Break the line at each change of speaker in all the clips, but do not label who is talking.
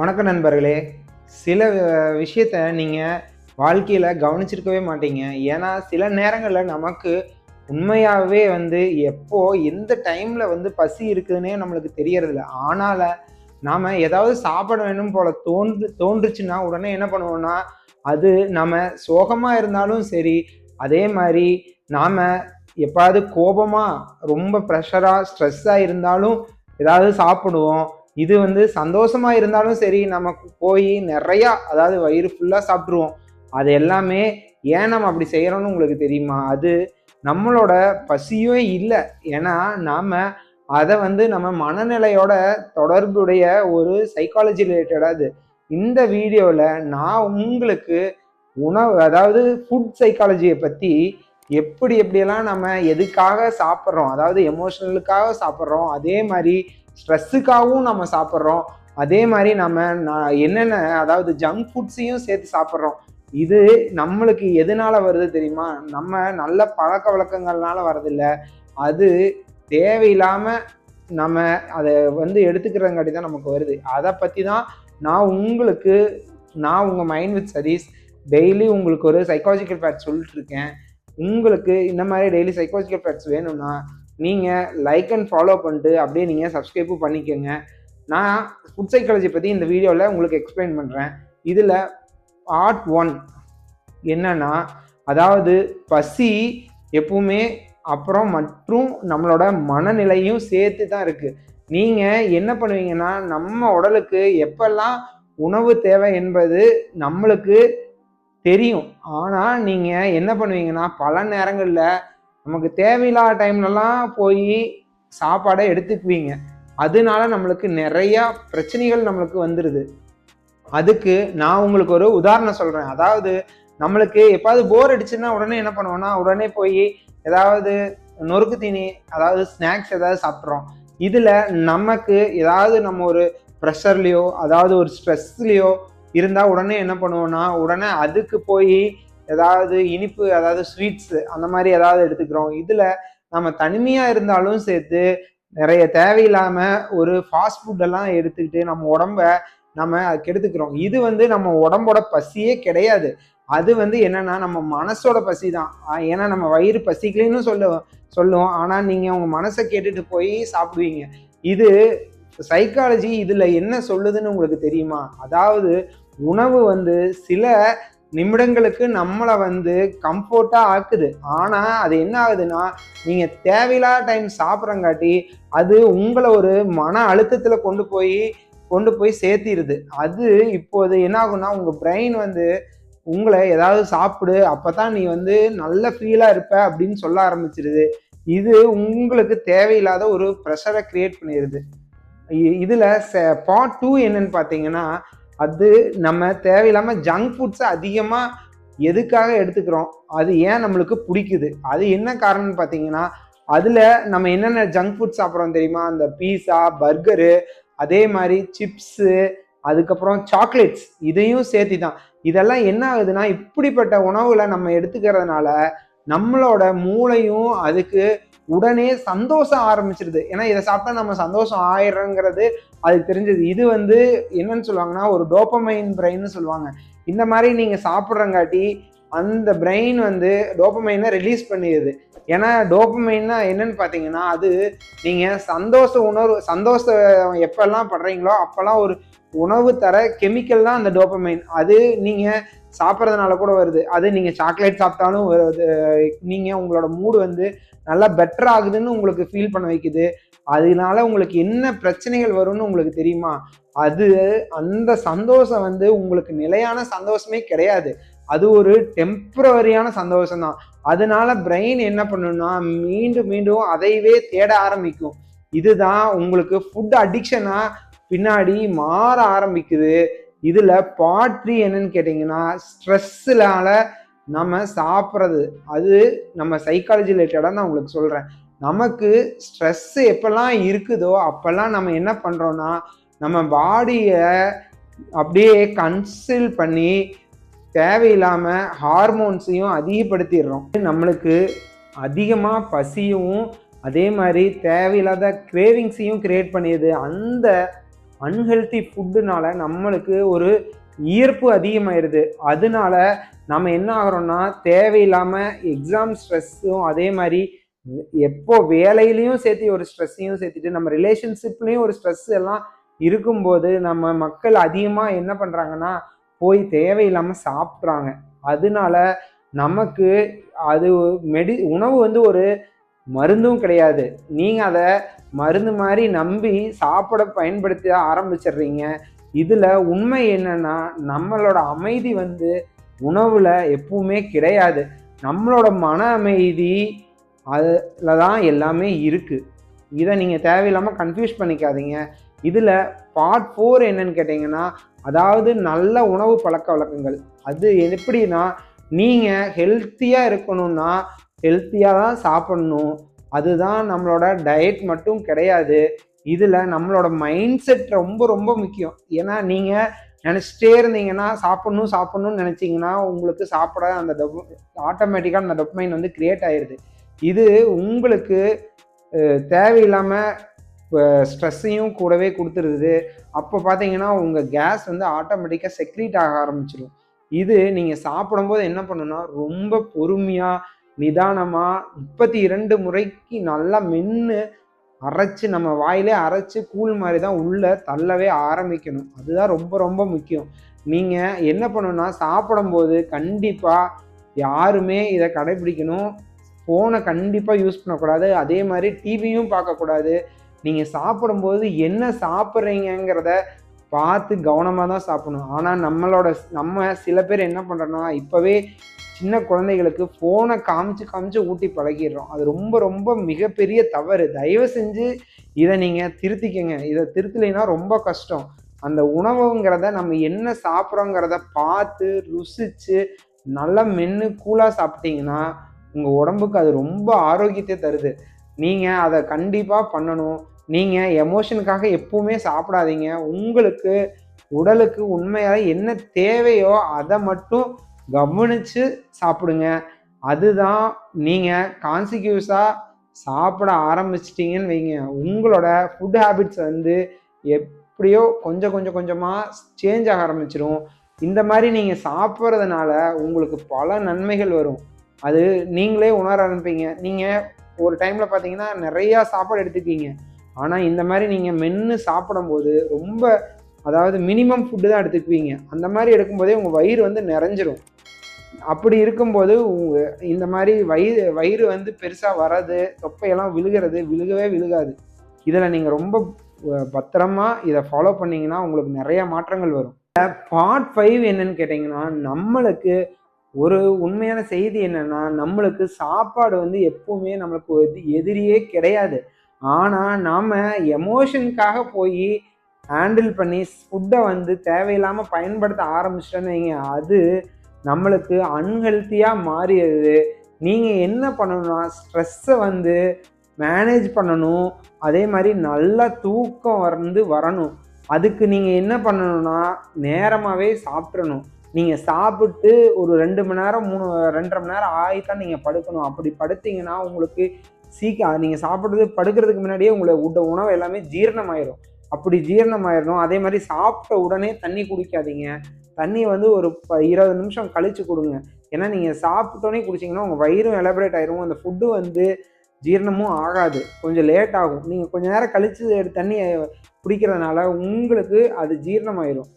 வணக்கம் நண்பர்களே. சில விஷயத்த நீங்கள் வாழ்க்கையில் கவனிச்சிருக்கவே மாட்டீங்க. ஏன்னா சில நேரங்களில் நமக்கு உண்மையாகவே எப்போ எந்த டைமில் பசி இருக்குதுன்னே நம்மளுக்கு தெரியறதில்ல. ஆனால் நாம் ஏதாவது சாப்பிட வேணும் போல் தோன்றுச்சுன்னா உடனே என்ன பண்ணுவோம்னா, அது நம்ம சோகமாக இருந்தாலும் சரி, அதே மாதிரி நாம் எப்பாவது கோபமாக ரொம்ப ப்ரெஷராக ஸ்ட்ரெஸ்ஸாக இருந்தாலும் ஏதாவது சாப்பிடுவோம். இது சந்தோஷமா இருந்தாலும் சரி, நமக்கு போய் நிறையா, அதாவது வயிறு ஃபுல்லாக சாப்பிட்ருவோம். அது எல்லாமே ஏன் நம்ம அப்படி செய்கிறோன்னு உங்களுக்கு தெரியுமா? அது நம்மளோட பசியே இல்லை. ஏன்னா நாம் அதை நம்ம மனநிலையோட தொடர்புடைய ஒரு சைக்காலஜி ரிலேட்டடாக அது. இந்த வீடியோவில் நான் உங்களுக்கு உணவு, அதாவது ஃபுட் சைக்காலஜியை பற்றி எப்படியெல்லாம் நம்ம எதுக்காக சாப்பிட்றோம், அதாவது எமோஷனலுக்காக சாப்பிட்றோம், அதே மாதிரி ஸ்ட்ரெஸ்ஸுக்காகவும் நம்ம சாப்பிட்றோம், அதே மாதிரி நம்ம என்னென்ன, அதாவது ஜங்க் ஃபுட்ஸையும் சேர்த்து சாப்பிட்றோம். இது நம்மளுக்கு எதனால வருது தெரியுமா? நம்ம நல்ல பழக்க வழக்கங்கள்னால வரதில்ல. அது தேவையில்லாமல் நம்ம அதை எடுத்துக்கிறங்காட்டி தான் நமக்கு வருது. அதை பற்றி தான் நான் உங்கள் மைண்ட் வித் சதீஷ் டெய்லி உங்களுக்கு ஒரு சைக்காலஜிக்கல் ஃபேக்ட் சொல்லிட்டுருக்கேன். உங்களுக்கு இந்த மாதிரி டெய்லி சைக்காலஜிக்கல் ஃபேக்ட்ஸ் வேணும்னா நீங்கள் லைக் அண்ட் ஃபாலோ பண்ணிட்டு அப்படியே நீங்கள் சப்ஸ்கிரைபும் பண்ணிக்கோங்க. நான் ஃபுட் சைக்காலஜி பற்றி இந்த வீடியோவில் உங்களுக்கு எக்ஸ்பிளைன் பண்ணுறேன். இதில் பார்ட் 1 என்னன்னா, அதாவது பசி எப்பவுமே அப்புறம் மற்றும் நம்மளோட மனநிலையும் சேர்த்து தான் இருக்குது. நீங்கள் என்ன பண்ணுவீங்கன்னா, நம்ம உடலுக்கு எப்பெல்லாம் உணவு தேவை என்பது நம்மளுக்கு தெரியும். ஆனால் நீங்கள் என்ன பண்ணுவீங்கன்னா, பல நேரங்களில் நமக்கு தேவையில்லாத டைம்லலாம் போய் சாப்பாடை எடுத்துக்குவீங்க. அதனால நம்மளுக்கு நிறையா பிரச்சனைகள் நம்மளுக்கு வந்துடுது. அதுக்கு நான் உங்களுக்கு ஒரு உதாரணம் சொல்கிறேன். அதாவது நம்மளுக்கு எப்பாவது போர் அடிச்சுன்னா உடனே என்ன பண்ணுவோம்னா, உடனே போய் ஏதாவது நொறுக்கு தீனி, அதாவது ஸ்நாக்ஸ் ஏதாவது சாப்பிட்றோம். இதில் நமக்கு ஏதாவது நம்ம ஒரு ப்ரெஷர்லேயோ, அதாவது ஒரு ஸ்ட்ரெஸ்லேயோ இருந்தால் உடனே என்ன பண்ணுவோம்னா, உடனே அதுக்கு போய் ஏதாவது இனிப்பு, அதாவது ஸ்வீட்ஸு அந்த மாதிரி ஏதாவது எடுத்துக்கிறோம். இதில் நம்ம தனிமையாக இருந்தாலும் சேர்த்து நிறைய தேவையில்லாமல் ஒரு ஃபாஸ்ட் ஃபுட்டெல்லாம் எடுத்துக்கிட்டு நம்ம உடம்ப நம்ம கெடுத்துக்கிறோம். இது நம்ம உடம்போட பசியே கிடையாது. அது என்னன்னா நம்ம மனசோட பசி தான். ஏன்னா நம்ம வயிறு பசிக்கலைன்னு சொல்லுவோம். ஆனால் நீங்கள் உங்கள் மனசை கேட்டுட்டு போய் சாப்பிடுவீங்க. இது சைக்காலஜி இதில் என்ன சொல்லுதுன்னு உங்களுக்கு தெரியுமா? அதாவது உணவு சில நிமிடங்களுக்கு நம்மளை கம்ஃபர்ட்டாக ஆக்குது. ஆனால் அது என்ன ஆகுதுன்னா, நீங்கள் தேவையில்லாத டைம் சாப்பிட்றங்காட்டி அது உங்களை ஒரு மன அழுத்தத்தில் கொண்டு போய் சேர்த்திடுது. அது இப்போது என்ன ஆகுன்னா, உங்கள் பிரெயின் உங்களை ஏதாவது சாப்பிடு, அப்போ தான் நீ நல்ல ஃபீலாக இருப்ப அப்படின்னு சொல்ல ஆரம்பிச்சிருது. இது உங்களுக்கு தேவையில்லாத ஒரு ப்ரெஷரை கிரியேட் பண்ணிடுது. இதில் பார்ட் 2 என்னன்னு பார்த்தீங்கன்னா, அது நம்ம தேவையில்லாமல் ஜங்க் ஃபுட்ஸை அதிகமாக எதுக்காக எடுத்துக்கிறோம், அது ஏன் நம்மளுக்கு பிடிக்குது, அது என்ன காரணம்னு பார்த்தீங்கன்னா, அதில் நம்ம என்னென்ன ஜங்க் ஃபுட் சாப்பிட்றோம் தெரியுமா? அந்த பீஸா, பர்கரு, அதே மாதிரி சிப்ஸு, அதுக்கப்புறம் சாக்லேட்ஸ், இதையும் சேர்த்து தான். இதெல்லாம் என்ன ஆகுதுன்னா, இப்படிப்பட்ட உணவுகளை நம்ம எடுத்துக்கிறதுனால நம்மளோட மூளையும் அதுக்கு உடனே சந்தோஷம் ஆரம்பிச்சிருது. ஏன்னா இதை சாப்பிட்டா நம்ம சந்தோஷம் ஆயிடுறோங்கிறது அதுக்கு தெரிஞ்சது. இது என்னன்னு சொல்லுவாங்கன்னா, ஒரு டோபமைன் பிரெயின்னு சொல்லுவாங்க. இந்த மாதிரி நீங்கள் சாப்பிட்றங்காட்டி அந்த பிரெயின் டோபமைனை ரிலீஸ் பண்ணிடுது. ஏன்னா டோபமைன்னா என்னன்னு பார்த்தீங்கன்னா, அது நீங்கள் சந்தோஷம் எப்பெல்லாம் படுறீங்களோ அப்போல்லாம் ஒரு உணவு தர கெமிக்கல் தான் அந்த டோபமைன். அது நீங்கள் சாப்பிட்றதுனால கூட வருது. அது நீங்கள் சாக்லேட் சாப்பிட்டாலும் வருது. நீங்கள் உங்களோட மூடு நல்லா பெட்டர் ஆகுதுன்னு உங்களுக்கு ஃபீல் பண்ண வைக்குது. அதனால உங்களுக்கு என்ன பிரச்சனைகள் வரும்னு உங்களுக்கு தெரியுமா? அது அந்த சந்தோஷம் உங்களுக்கு நிலையான சந்தோஷமே கிடையாது. அது ஒரு டெம்பரவரியான சந்தோஷம் தான். அதனால பிரெயின் என்ன பண்ணுன்னா, மீண்டும் மீண்டும் அதையவே தேட ஆரம்பிக்கும். இதுதான் உங்களுக்கு ஃபுட் அடிக்ஷனா பின்னாடி மாற ஆரம்பிக்குது. இதில் பார்ட் 3 என்னன்னு கேட்டிங்கன்னா, ஸ்ட்ரெஸ்ஸுனால நம்ம சாப்பிட்றது. அது நம்ம சைக்காலஜி ரிலேட்டடாக நான் உங்களுக்கு சொல்கிறேன். நமக்கு ஸ்ட்ரெஸ்ஸு எப்போல்லாம் இருக்குதோ அப்போல்லாம் நம்ம என்ன பண்ணுறோன்னா, நம்ம பாடியை அப்படியே கன்சில் பண்ணி தேவையில்லாமல் ஹார்மோன்ஸையும் அதிகப்படுத்திடுறோம். நம்மளுக்கு அதிகமாக பசியும் அதே மாதிரி தேவையில்லாத கிரேவிங்ஸையும் கிரியேட் பண்ணிடுது. அந்த அன்ஹெல்த்தி ஃபுட்டுனால நம்மளுக்கு ஒரு ஈர்ப்பு அதிகமாயிருது. அதனால நம்ம என்ன ஆகிறோம்னா தேவையில்லாமல் எக்ஸாம் ஸ்ட்ரெஸ்ஸும் அதே மாதிரி எப்போ வேலையிலையும் சேர்த்து ஒரு ஸ்ட்ரெஸ்ஸையும் சேர்த்துட்டு நம்ம ரிலேஷன்ஷிப்லேயும் ஒரு ஸ்ட்ரெஸ் எல்லாம் இருக்கும்போது நம்ம மக்கள் அதிகமாக என்ன பண்ணுறாங்கன்னா போய் தேவையில்லாமல் சாப்பிட்றாங்க. அதனால நமக்கு அது உணவு வந்து ஒரு மருந்தும் கிடையாது. நீங்கள் அதை மருந்து மாதிரி நம்பி சாப்பிட பயன்படுத்த ஆரம்பிச்சிடுறீங்க. இதில் உண்மை என்னன்னா நம்மளோட அமைதி வந்து உணவில் எப்பவுமே கிடையாது. நம்மளோட மன அமைதி அதில் தான் எல்லாமே இருக்குது. இதை நீங்கள் தேவையில்லாமல் கன்ஃபியூஸ் பண்ணிக்காதீங்க. இதில் பார்ட் 4 என்னன்னு கேட்டிங்கன்னா, அதாவது நல்ல உணவு பழக்க வழக்கங்கள். அது எப்படின்னா, நீங்கள் ஹெல்த்தியாக இருக்கணும்னா ஹெல்த்தியாக தான் சாப்பிட்ணும். அதுதான் நம்மளோட டயட் மட்டும் கிடையாது. இதில் நம்மளோட மைண்ட் செட் ரொம்ப ரொம்ப முக்கியம். ஏன்னா நீங்கள் நினச்சிட்டே இருந்தீங்கன்னா சாப்பிட்ணும்னு நினச்சிங்கன்னா உங்களுக்கு சாப்பிட அந்த ஆட்டோமேட்டிக்காக அந்த டொபமைன் வந்து கிரியேட் ஆயிடுது. இது உங்களுக்கு தேவையில்லாமல் ஸ்ட்ரெஸ்ஸையும் கூடவே கொடுத்துருது. அப்போ பார்த்தீங்கன்னா உங்கள் கேஸ் வந்து ஆட்டோமேட்டிக்காக செக்ரீட் ஆக ஆரம்பிச்சிடும். இது நீங்கள் சாப்பிடும்போது என்ன பண்ணுன்னா ரொம்ப பொறுமையாக நிதானமாக 32 முறைக்கு நல்லா மென்று அரைச்சி நம்ம வாயிலே அரைச்சி கூழ் மாதிரி தான் உள்ளே தள்ளவே ஆரம்பிக்கணும். அதுதான் ரொம்ப ரொம்ப முக்கியம். நீங்கள் என்ன பண்ணணும்னா சாப்பிடும்போது கண்டிப்பாக யாருமே இதை கடைபிடிக்கணும். ஃபோனை கண்டிப்பாக யூஸ் பண்ணக்கூடாது. அதே மாதிரி டிவியும் பார்க்கக்கூடாது. நீங்கள் சாப்பிடும்போது என்ன சாப்பிட்றீங்கிறத பார்த்து கவனமாக தான் சாப்பிடணும். ஆனால் நம்ம சில பேர் என்ன பண்ணுறோன்னா இப்போவே சின்ன குழந்தைகளுக்கு ஃபோனை காமிச்சு ஊட்டி பழகிடுறோம். அது ரொம்ப ரொம்ப மிகப்பெரிய தவறு. தயவு செஞ்சு இதை நீங்கள் திருத்திக்கங்க. இதை திருத்தலைன்னா ரொம்ப கஷ்டம். அந்த உணவுங்கிறத நம்ம என்ன சாப்பிட்றோங்கிறத பார்த்து ருசித்து நல்லா மென்று கூலாக சாப்பிட்டீங்கன்னா உங்கள் உடம்புக்கு அது ரொம்ப ஆரோக்கியத்தை தருது. நீங்கள் அதை கண்டிப்பாக பண்ணணும். நீங்கள் எமோஷனுக்காக எப்பவுமே சாப்பிடாதீங்க. உங்களுக்கு உடலுக்கு உண்மையாக என்ன தேவையோ அதை மட்டும் கவனித்து சாப்பிடுங்க. அதுதான் நீங்கள் கான்சிக்யூஸாக சாப்பிட ஆரம்பிச்சிட்டிங்கன்னு வைங்க, உங்களோட ஃபுட் ஹேபிட்ஸ் வந்து எப்படியோ கொஞ்சமாக சேஞ்ச் ஆக ஆரம்பிச்சிடும். இந்த மாதிரி நீங்கள் சாப்பிட்றதுனால உங்களுக்கு பல நன்மைகள் வரும். அது நீங்களே உணர ஆரம்பிப்பீங்க. நீங்கள் ஒரு டைமில் பார்த்தீங்கன்னா நிறையா சாப்பாடு எடுத்துப்பீங்க. ஆனால் இந்த மாதிரி நீங்கள் மென்று சாப்பிடும்போது ரொம்ப அதாவது மினிமம் ஃபுட்டு தான் எடுத்துக்குவீங்க. அந்த மாதிரி எடுக்கும்போதே உங்கள் வயிறு வந்து நிறைஞ்சிரும். அப்படி இருக்கும்போது இந்த மாதிரி வயிறு வந்து பெருசாக வர்றது, தொப்பையெல்லாம் விழுகவே விழுகாது. இதில் நீங்கள் ரொம்ப பத்திரமா இதை ஃபாலோ பண்ணிங்கன்னா உங்களுக்கு நிறையா மாற்றங்கள் வரும். பார்ட் 5 என்னன்னு கேட்டிங்கன்னா, நம்மளுக்கு ஒரு உண்மையான செய்தி என்னென்னா, நம்மளுக்கு சாப்பாடு வந்து எப்பவுமே நம்மளுக்கு எதிரியே கிடையாது. ஆனால் நாம் எமோஷனுக்காக போய் ஹேண்டில் பண்ணி ஃபுட்டை வந்து தேவையில்லாமல் பயன்படுத்த ஆரம்பிச்சிட்டோன்னு வைங்க, அது நம்மளுக்கு அன்ஹெல்த்தியாக மாறிடுது. நீங்கள் என்ன பண்ணணும்னா ஸ்ட்ரெஸ்ஸை வந்து மேனேஜ் பண்ணணும். அதே மாதிரி நல்லா தூக்கம் வரணும். அதுக்கு நீங்கள் என்ன பண்ணணும்னா நேரமாகவே சாப்பிட்றணும். நீங்கள் சாப்பிட்டு ஒரு 2 மணி நேரம் 2.5 மணி நேரம் ஆகித்தான் நீங்கள் படுக்கணும். அப்படி படுத்திங்கன்னா உங்களுக்கு நீங்கள் சாப்பிட்றது படுக்கிறதுக்கு முன்னாடியே உங்களை உணவு எல்லாமே ஜீரணமாயிடும். அப்படி ஜீரணமாயிடணும். அதே மாதிரி சாப்பிட்ட உடனே தண்ணி குடிக்காதீங்க. தண்ணி வந்து ஒரு 20 நிமிஷம் கழித்து கொடுங்க. ஏன்னா நீங்கள் சாப்பிட்டோன்னே குடிச்சிங்கன்னா உங்கள் வயிறும் எலபரேட் ஆயிரும். அந்த ஃபுட்டு வந்து ஜீரணமும் ஆகாது. கொஞ்சம் லேட் ஆகும். நீங்கள் கொஞ்சம் நேரம் கழித்து தண்ணி குடிக்கிறதுனால உங்களுக்கு அது ஜீரணமாயிரும்.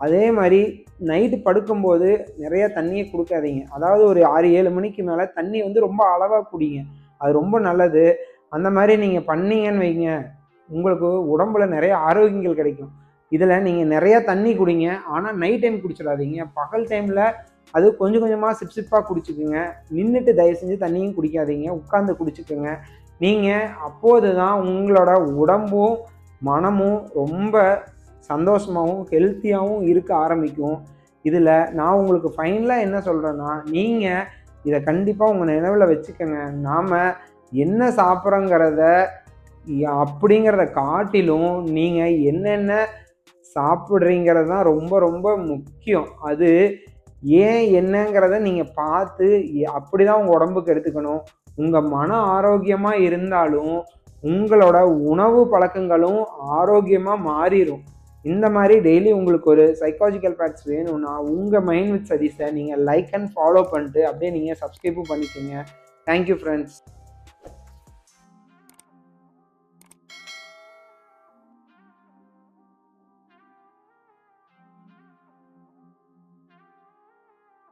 அதே மாதிரி நைட்டு படுக்கும்போது நிறைய தண்ணியை கொடுக்காதீங்க. அதாவது ஒரு 6-7 மணிக்கு மேலே தண்ணி வந்து ரொம்ப அளவாக குடிங்க. அது ரொம்ப நல்லது. அந்த மாதிரி நீங்கள் பண்ணீங்கன்னு வைங்க, உங்களுக்கு உடம்புல நிறைய ஆரோக்கியங்கள் கிடைக்கும். இதில் நீங்கள் நிறையா தண்ணி குடிங்க. ஆனால் நைட் டைம் குடிச்சிடாதீங்க. பகல் டைமில் அது கொஞ்சமாக சிப்பாக குடிச்சுக்குங்க. நின்றுட்டு தயவு செஞ்சு தண்ணியும் குடிக்காதீங்க. உட்காந்து குடிச்சுக்குங்க. நீங்கள் அப்போது தான் உங்களோட உடம்பும் மனமும் ரொம்ப சந்தோஷமாகவும் ஹெல்த்தியாகவும் இருக்க ஆரம்பிக்கும். இதில் நான் உங்களுக்கு ஃபைனலாக என்ன சொல்கிறேன்னா, நீங்கள் இதை கண்டிப்பாக உங்கள் நினைவில் வச்சுக்கோங்க. நாம் என்ன சாப்பிட்றோங்கிறத அப்படிங்கிறத காட்டிலும் நீங்கள் என்னென்ன சாப்பிட்றீங்கிறது தான் ரொம்ப ரொம்ப முக்கியம். அது ஏன் என்னங்கிறத நீங்கள் பார்த்து அப்படி தான் உங்கள் உடம்புக்கு எடுத்துக்கணும். உங்கள் மன ஆரோக்கியமாக இருந்தாலும் உங்களோட உணவு பழக்கங்களும் ஆரோக்கியமாக மாறிடும். இந்த மாதிரி டெய்லி உங்களுக்கு ஒரு சைக்காலஜிக்கல் ஃபேக்ட்ஸ் வேணும்னா உங்கள் மைண்ட் வித் சதீஸை நீங்கள் லைக் அண்ட் ஃபாலோ பண்ணிட்டு அப்படியே நீங்கள் சப்ஸ்கிரைபும் பண்ணிக்கோங்க. Thank you friends.